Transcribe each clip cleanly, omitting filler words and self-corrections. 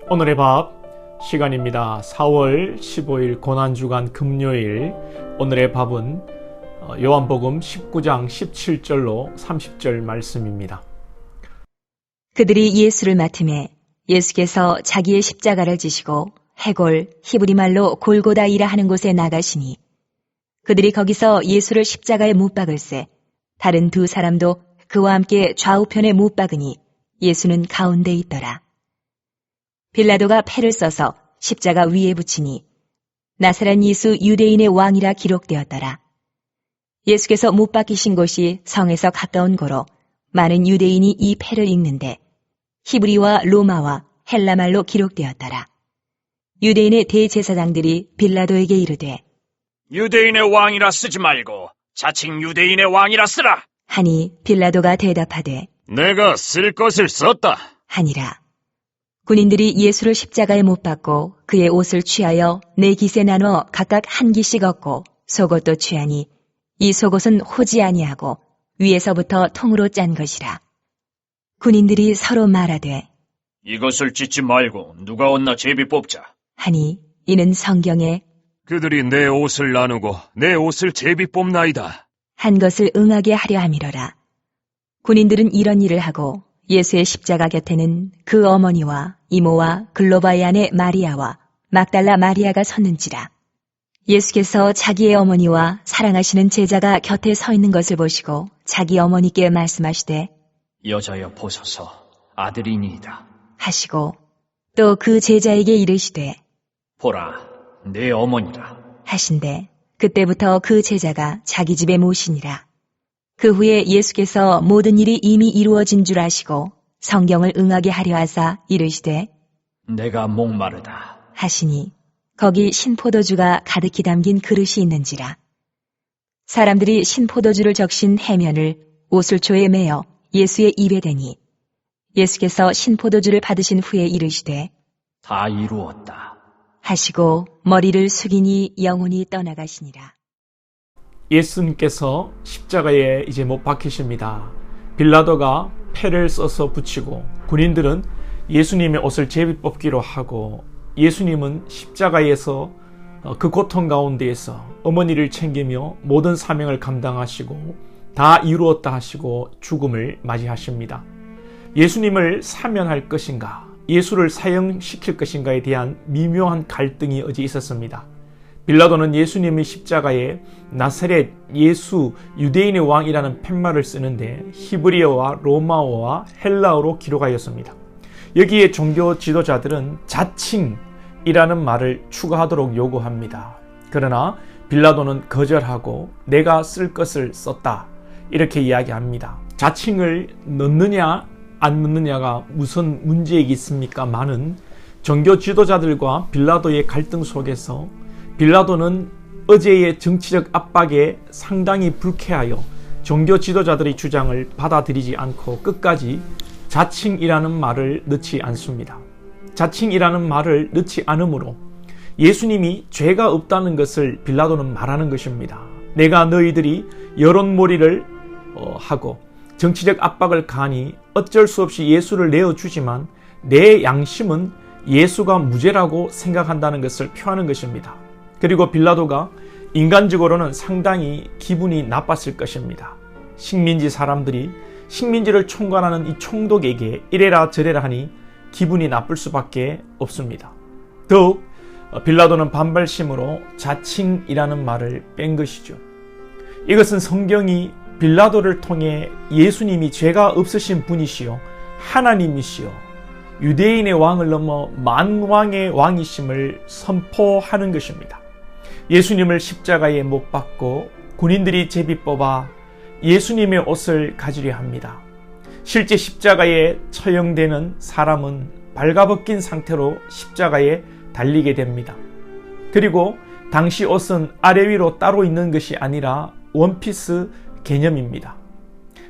오늘의 밥 시간입니다. 4월 15일 고난주간 금요일, 오늘의 밥은 요한복음 19장 17절로 30절 말씀입니다. 그들이 예수를 맡음에 예수께서 자기의 십자가를 지시고 해골 히브리말로 골고다이라 하는 곳에 나가시니 그들이 거기서 예수를 십자가에 못 박을새 다른 두 사람도 그와 함께 좌우편에 못 박으니 예수는 가운데 있더라. 빌라도가 패를 써서 십자가 위에 붙이니 나사렛 예수 유대인의 왕이라 기록되었더라. 예수께서 못 박히신 곳이 성에서 가까운 고로 많은 유대인이 이 패를 읽는데 히브리와 로마와 헬라말로 기록되었더라. 유대인의 대제사장들이 빌라도에게 이르되 유대인의 왕이라 쓰지 말고 자칭 유대인의 왕이라 쓰라. 하니 빌라도가 대답하되 내가 쓸 것을 썼다 하니라. 군인들이 예수를 십자가에 못 박고 그의 옷을 취하여 네 깃에 나눠 각각 한 깃씩 얻고 속옷도 취하니 이 속옷은 호지 아니하고 위에서부터 통으로 짠 것이라. 군인들이 서로 말하되 이것을 찢지 말고 누가 얻나 제비 뽑자. 하니 이는 성경에 그들이 내 옷을 나누고 내 옷을 제비 뽑나이다 한 것을 응하게 하려 함이로라. 군인들은 이런 일을 하고 예수의 십자가 곁에는 그 어머니와 이모와 글로바의 아내 마리아와 막달라 마리아가 섰는지라. 예수께서 자기의 어머니와 사랑하시는 제자가 곁에 서 있는 것을 보시고 자기 어머니께 말씀하시되 여자여 보소서, 아들이니이다 하시고 또 그 제자에게 이르시되 보라, 내 어머니라 하신대 그때부터 그 제자가 자기 집에 모시니라. 그 후에 예수께서 모든 일이 이미 이루어진 줄 아시고 성경을 응하게 하려 하사 이르시되 내가 목마르다 하시니 거기 신포도주가 가득히 담긴 그릇이 있는지라. 사람들이 신포도주를 적신 해면을 오술초에 매어 예수의 입에 대니 예수께서 신포도주를 받으신 후에 이르시되 다 이루었다 하시고 머리를 숙이니 영혼이 떠나가시니라. 예수님께서 십자가에 이제 못 박히십니다. 빌라도가 패를 써서 붙이고 군인들은 예수님의 옷을 제비 뽑기로 하고 예수님은 십자가에서 그 고통 가운데에서 어머니를 챙기며 모든 사명을 감당하시고 다 이루었다 하시고 죽음을 맞이하십니다. 예수님을 사면할 것인가, 예수를 사형시킬 것인가에 대한 미묘한 갈등이 어제 있었습니다. 빌라도는 예수님의 십자가에 나사렛 예수 유대인의 왕이라는 팻말을 쓰는데 히브리어와 로마어와 헬라어로 기록하였습니다. 여기에 종교 지도자들은 자칭이라는 말을 추가하도록 요구합니다. 그러나 빌라도는 거절하고 내가 쓸 것을 썼다 이렇게 이야기합니다. 자칭을 넣느냐 안 넣느냐가 무슨 문제이겠습니까? 많은 종교 지도자들과 빌라도의 갈등 속에서 빌라도는 어제의 정치적 압박에 상당히 불쾌하여 종교 지도자들의 주장을 받아들이지 않고 끝까지 자칭이라는 말을 넣지 않습니다. 자칭이라는 말을 넣지 않으므로 예수님이 죄가 없다는 것을 빌라도는 말하는 것입니다. 내가 너희들이 여론몰이를 하고 정치적 압박을 가하니 어쩔 수 없이 예수를 내어주지만 내 양심은 예수가 무죄라고 생각한다는 것을 표하는 것입니다. 그리고 빌라도가 인간적으로는 상당히 기분이 나빴을 것입니다. 식민지 사람들이 식민지를 총괄하는 이 총독에게 이래라 저래라 하니 기분이 나쁠 수밖에 없습니다. 더욱 빌라도는 반발심으로 자칭이라는 말을 뺀 것이죠. 이것은 성경이 빌라도를 통해 예수님이 죄가 없으신 분이시요 하나님이시요 유대인의 왕을 넘어 만왕의 왕이심을 선포하는 것입니다. 예수님을 십자가에 못 박고 군인들이 제비 뽑아 예수님의 옷을 가지려 합니다. 실제 십자가에 처형되는 사람은 발가벗긴 상태로 십자가에 달리게 됩니다. 그리고 당시 옷은 아래 위로 따로 있는 것이 아니라 원피스 개념입니다.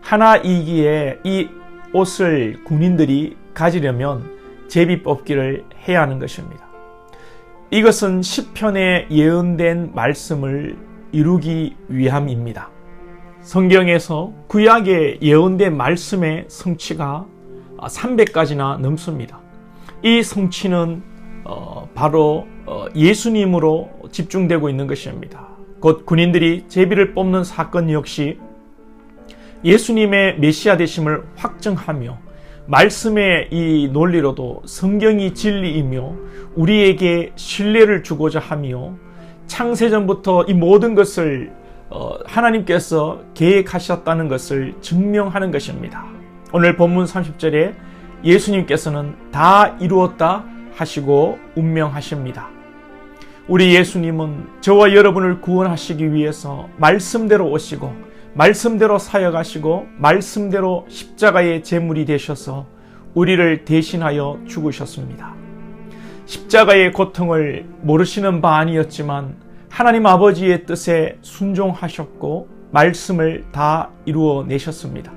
하나이기에 이 옷을 군인들이 가지려면 제비 뽑기를 해야 하는 것입니다. 이것은 시편에 예언된 말씀을 이루기 위함입니다. 성경에서 구약에 예언된 말씀의 성취가 300가지나 넘습니다. 이 성취는 바로 예수님으로 집중되고 있는 것입니다. 곧 군인들이 제비를 뽑는 사건 역시 예수님의 메시아 되심을 확증하며 말씀의 이 논리로도 성경이 진리이며 우리에게 신뢰를 주고자 하며 창세전부터 이 모든 것을 하나님께서 계획하셨다는 것을 증명하는 것입니다. 오늘 본문 30절에 예수님께서는 다 이루었다 하시고 운명하십니다. 우리 예수님은 저와 여러분을 구원하시기 위해서 말씀대로 오시고 말씀대로 사역하시고 말씀대로 십자가의 제물이 되셔서 우리를 대신하여 죽으셨습니다. 십자가의 고통을 모르시는 바 아니었지만 하나님 아버지의 뜻에 순종하셨고 말씀을 다 이루어내셨습니다.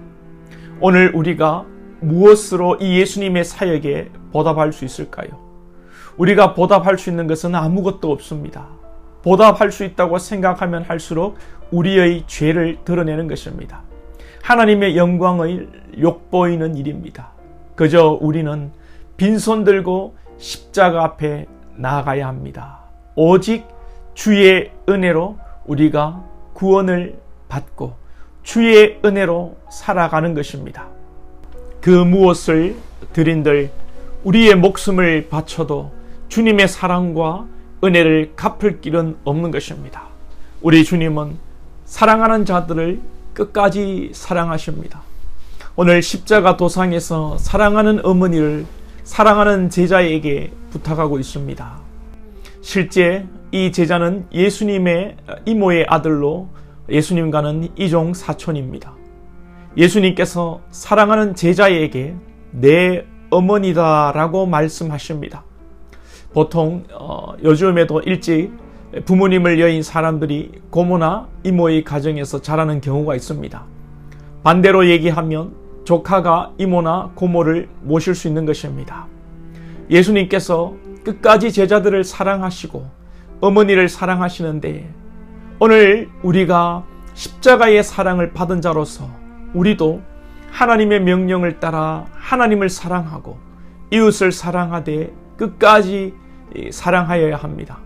오늘 우리가 무엇으로 이 예수님의 사역에 보답할 수 있을까요? 우리가 보답할 수 있는 것은 아무것도 없습니다. 보답할 수 있다고 생각하면 할수록 우리의 죄를 드러내는 것입니다. 하나님의 영광을 욕보이는 일입니다. 그저 우리는 빈손 들고 십자가 앞에 나아가야 합니다. 오직 주의 은혜로 우리가 구원을 받고 주의 은혜로 살아가는 것입니다. 그 무엇을 드린들 우리의 목숨을 바쳐도 주님의 사랑과 은혜를 갚을 길은 없는 것입니다. 우리 주님은 사랑하는 자들을 끝까지 사랑하십니다. 오늘 십자가 도상에서 사랑하는 어머니를 사랑하는 제자에게 부탁하고 있습니다. 실제 이 제자는 예수님의 이모의 아들로 예수님과는 이종 사촌입니다. 예수님께서 사랑하는 제자에게 내 어머니다라고 말씀하십니다. 보통 요즘에도 일찍 부모님을 여인 사람들이 고모나 이모의 가정에서 자라는 경우가 있습니다. 반대로 얘기하면 조카가 이모나 고모를 모실 수 있는 것입니다. 예수님께서 끝까지 제자들을 사랑하시고 어머니를 사랑하시는데 오늘 우리가 십자가의 사랑을 받은 자로서 우리도 하나님의 명령을 따라 하나님을 사랑하고 이웃을 사랑하되 끝까지 사랑하여야 합니다.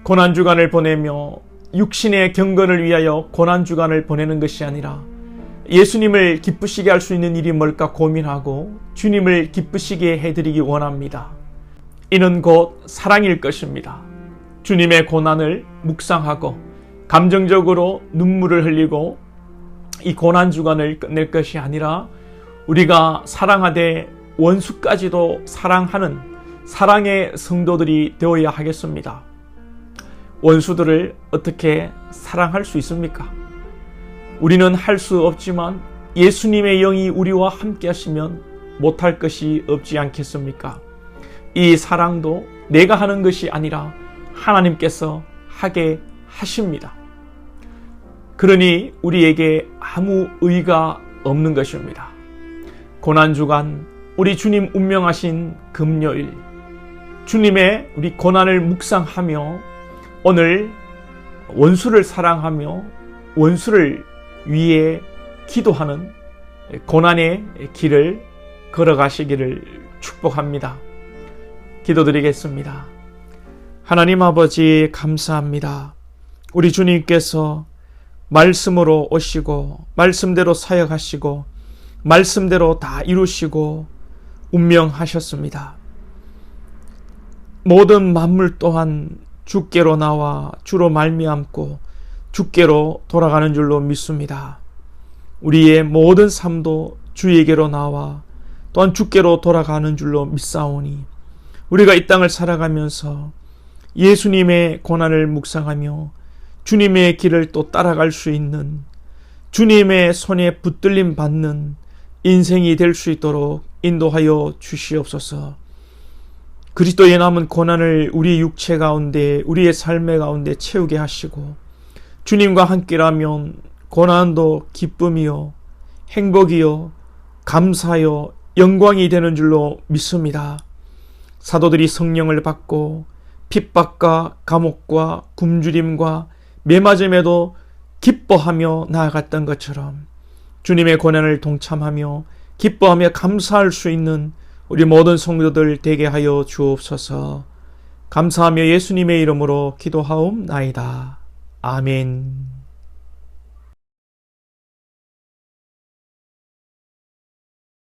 고난주간을 보내며 육신의 경건을 위하여 고난주간을 보내는 것이 아니라 예수님을 기쁘시게 할 수 있는 일이 뭘까 고민하고 주님을 기쁘시게 해드리기 원합니다. 이는 곧 사랑일 것입니다. 주님의 고난을 묵상하고 감정적으로 눈물을 흘리고 이 고난주간을 끝낼 것이 아니라 우리가 사랑하되 원수까지도 사랑하는 사랑의 성도들이 되어야 하겠습니다. 원수들을 어떻게 사랑할 수 있습니까? 우리는 할 수 없지만 예수님의 영이 우리와 함께 하시면 못할 것이 없지 않겠습니까? 이 사랑도 내가 하는 것이 아니라 하나님께서 하게 하십니다. 그러니 우리에게 아무 의의가 없는 것입니다. 고난주간 우리 주님 운명하신 금요일 주님의 우리 고난을 묵상하며 오늘 원수를 사랑하며 원수를 위해 기도하는 고난의 길을 걸어가시기를 축복합니다. 기도드리겠습니다. 하나님 아버지 감사합니다. 우리 주님께서 말씀으로 오시고 말씀대로 사역하시고 말씀대로 다 이루시고 운명하셨습니다. 모든 만물 또한 주께로 나와 주로 말미암고 주께로 돌아가는 줄로 믿습니다. 우리의 모든 삶도 주에게로 나와 또한 주께로 돌아가는 줄로 믿사오니 우리가 이 땅을 살아가면서 예수님의 고난을 묵상하며 주님의 길을 또 따라갈 수 있는 주님의 손에 붙들림 받는 인생이 될 수 있도록 인도하여 주시옵소서. 그리스도의 남은 고난을 우리 육체 가운데 우리의 삶의 가운데 채우게 하시고 주님과 함께라면 고난도 기쁨이요 행복이요 감사요 영광이 되는 줄로 믿습니다. 사도들이 성령을 받고 핍박과 감옥과 굶주림과 매맞음에도 기뻐하며 나아갔던 것처럼 주님의 고난을 동참하며 기뻐하며 감사할 수 있는 우리 모든 성도들 되게 하여 주옵소서. 감사하며 예수님의 이름으로 기도하옵나이다. 아멘.